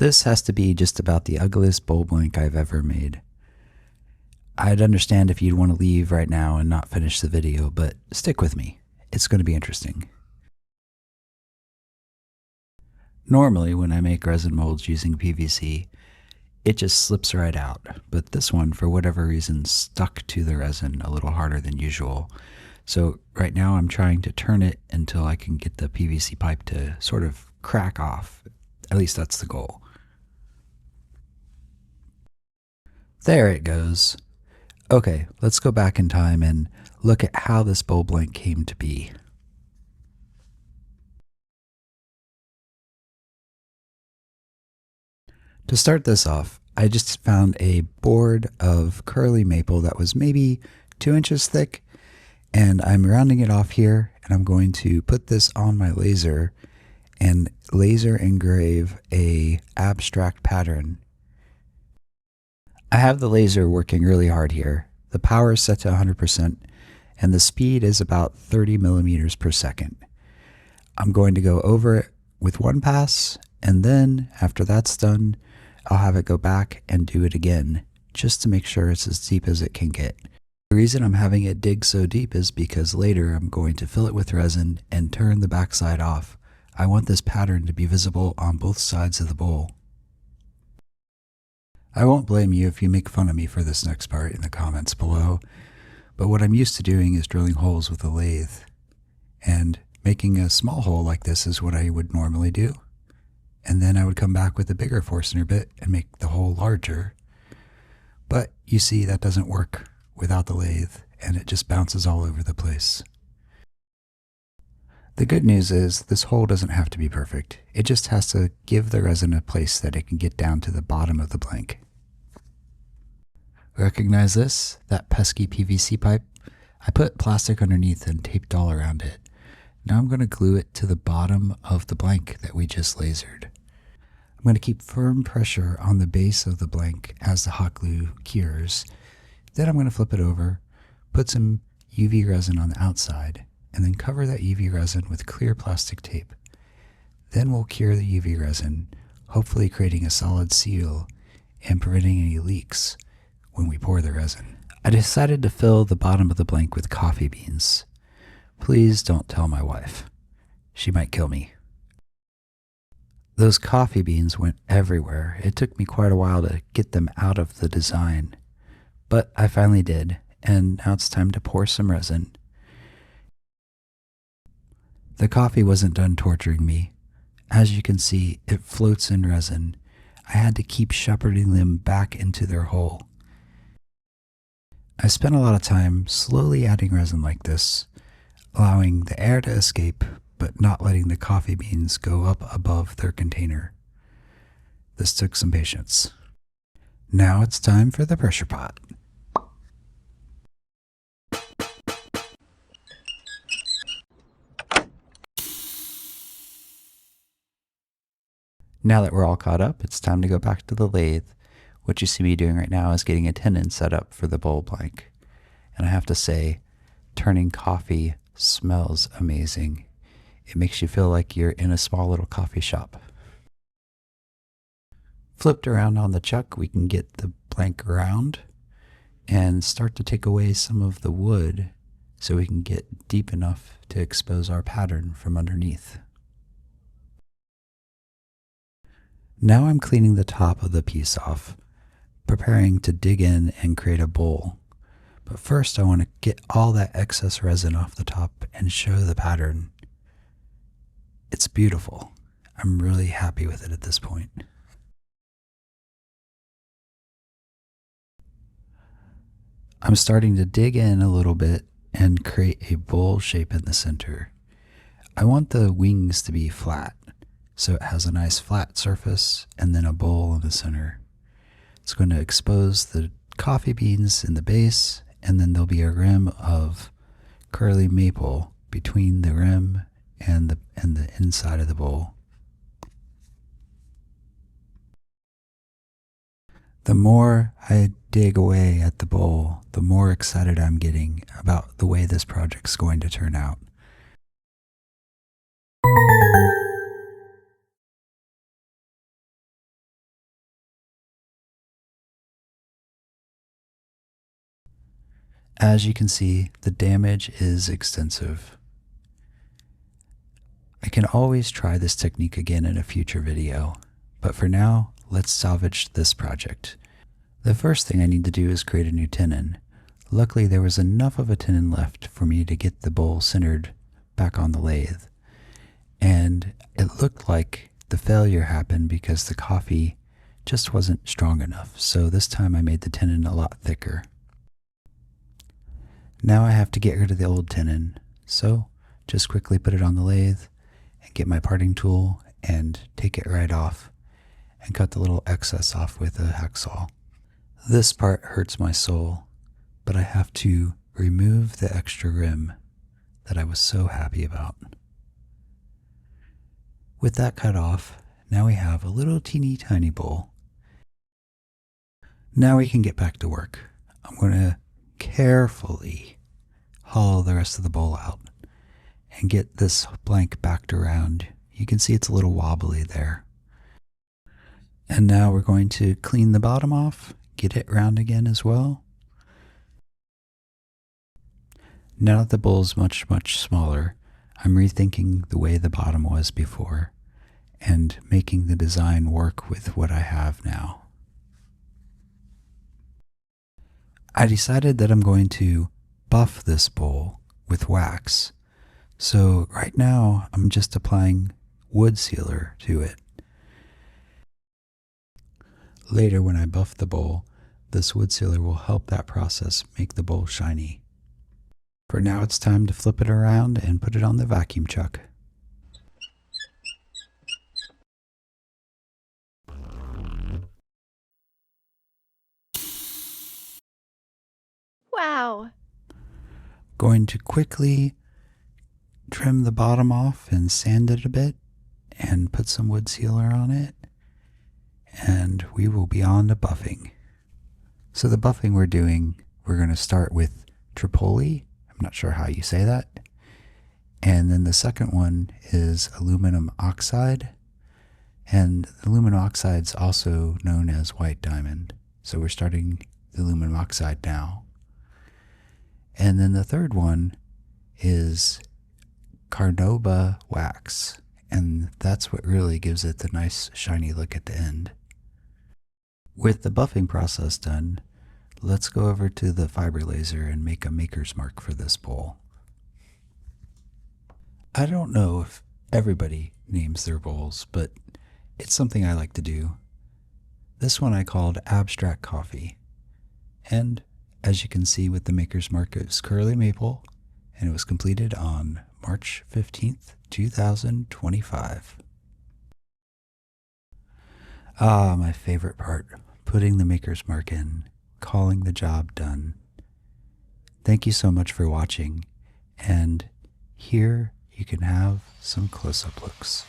This has to be just about the ugliest bowl blank I've ever made. I'd understand if you'd want to leave right now and not finish the video, but stick with me. It's going to be interesting. Normally, when I make resin molds using PVC, it just slips right out, but this one, for whatever reason, stuck to the resin a little harder than usual. So right now I'm trying to turn it until I can get the PVC pipe to sort of crack off. At least that's the goal. There it goes. Okay, let's go back in time and look at how this bowl blank came to be. To start this off, I just found a board of curly maple that was maybe 2 inches thick, and I'm rounding it off here, and I'm going to put this on my laser and laser engrave a abstract pattern. I have the laser working really hard here. The power is set to 100%, and the speed is about 30 millimeters per second. I'm going to go over it with one pass, and then after that's done, I'll have it go back and do it again, just to make sure it's as deep as it can get. The reason I'm having it dig so deep is because later I'm going to fill it with resin and turn the backside off. I want this pattern to be visible on both sides of the bowl. I won't blame you if you make fun of me for this next part in the comments below, but what I'm used to doing is drilling holes with a lathe, and making a small hole like this is what I would normally do. And then I would come back with a bigger Forstner bit and make the hole larger. But you see, that doesn't work without the lathe, and it just bounces all over the place. The good news is this hole doesn't have to be perfect. It just has to give the resin a place that it can get down to the bottom of the blank. Recognize this? That pesky PVC pipe? I put plastic underneath and taped all around it. Now I'm going to glue it to the bottom of the blank that we just lasered. I'm going to keep firm pressure on the base of the blank as the hot glue cures. Then I'm going to flip it over, put some UV resin on the outside, and then cover that UV resin with clear plastic tape. Then we'll cure the UV resin, hopefully creating a solid seal and preventing any leaks when we pour the resin. I decided to fill the bottom of the blank with coffee beans. Please don't tell my wife. She might kill me. Those coffee beans went everywhere. It took me quite a while to get them out of the design, but I finally did, and now it's time to pour some resin. The coffee wasn't done torturing me. As you can see, it floats in resin. I had to keep shepherding them back into their hole. I spent a lot of time slowly adding resin like this, allowing the air to escape, but not letting the coffee beans go up above their container. This took some patience. Now it's time for the pressure pot. Now that we're all caught up, it's time to go back to the lathe. What you see me doing right now is getting a tenon set up for the bowl blank. And I have to say, turning coffee smells amazing. It makes you feel like you're in a small little coffee shop. Flipped around on the chuck, we can get the blank around and start to take away some of the wood so we can get deep enough to expose our pattern from underneath. Now I'm cleaning the top of the piece off, preparing to dig in and create a bowl. But first I want to get all that excess resin off the top and show the pattern. It's beautiful. I'm really happy with it at this point. I'm starting to dig in a little bit and create a bowl shape in the center. I want the wings to be flat, so it has a nice flat surface and then a bowl in the center. It's going to expose the coffee beans in the base, and then there'll be a rim of curly maple between the rim and the inside of the bowl. The more I dig away at the bowl, the more excited I'm getting about the way this project's going to turn out. As you can see, the damage is extensive. I can always try this technique again in a future video, but for now, let's salvage this project. The first thing I need to do is create a new tenon. Luckily, there was enough of a tenon left for me to get the bowl centered back on the lathe. And it looked like the failure happened because the coffee just wasn't strong enough. So this time I made the tenon a lot thicker. Now I have to get rid of the old tenon. So just quickly put it on the lathe and get my parting tool and take it right off and cut the little excess off with a hacksaw. This part hurts my soul, but I have to remove the extra rim that I was so happy about. With that cut off, now we have a little teeny tiny bowl. Now we can get back to work. I'm going to carefully hollow the rest of the bowl out and get this blank backed around. You can see it's a little wobbly there. And now we're going to clean the bottom off, get it round again as well. Now that the bowl is much smaller, I'm rethinking the way the bottom was before and making the design work with what I have now. I decided that I'm going to buff this bowl with wax. So right now I'm just applying wood sealer to it. Later when I buff the bowl, this wood sealer will help that process make the bowl shiny. For now it's time to flip it around and put it on the vacuum chuck. Wow! Going to quickly trim the bottom off and sand it a bit and put some wood sealer on it, and we will be on to buffing. So the buffing we're doing, we're going to start with Tripoli. I'm not sure how you say that. And then the second one is aluminum oxide. And aluminum oxide is also known as white diamond. So we're starting the aluminum oxide now. And then the third one is carnauba wax. And that's what really gives it the nice shiny look at the end. With the buffing process done, let's go over to the fiber laser and make a maker's mark for this bowl. I don't know if everybody names their bowls, but it's something I like to do. This one I called Abstract Coffee. And as you can see with the maker's mark, it was curly maple, and it was completed on March 15th, 2025. Ah, my favorite part, putting the maker's mark in, calling the job done. Thank you so much for watching, and here you can have some close-up looks.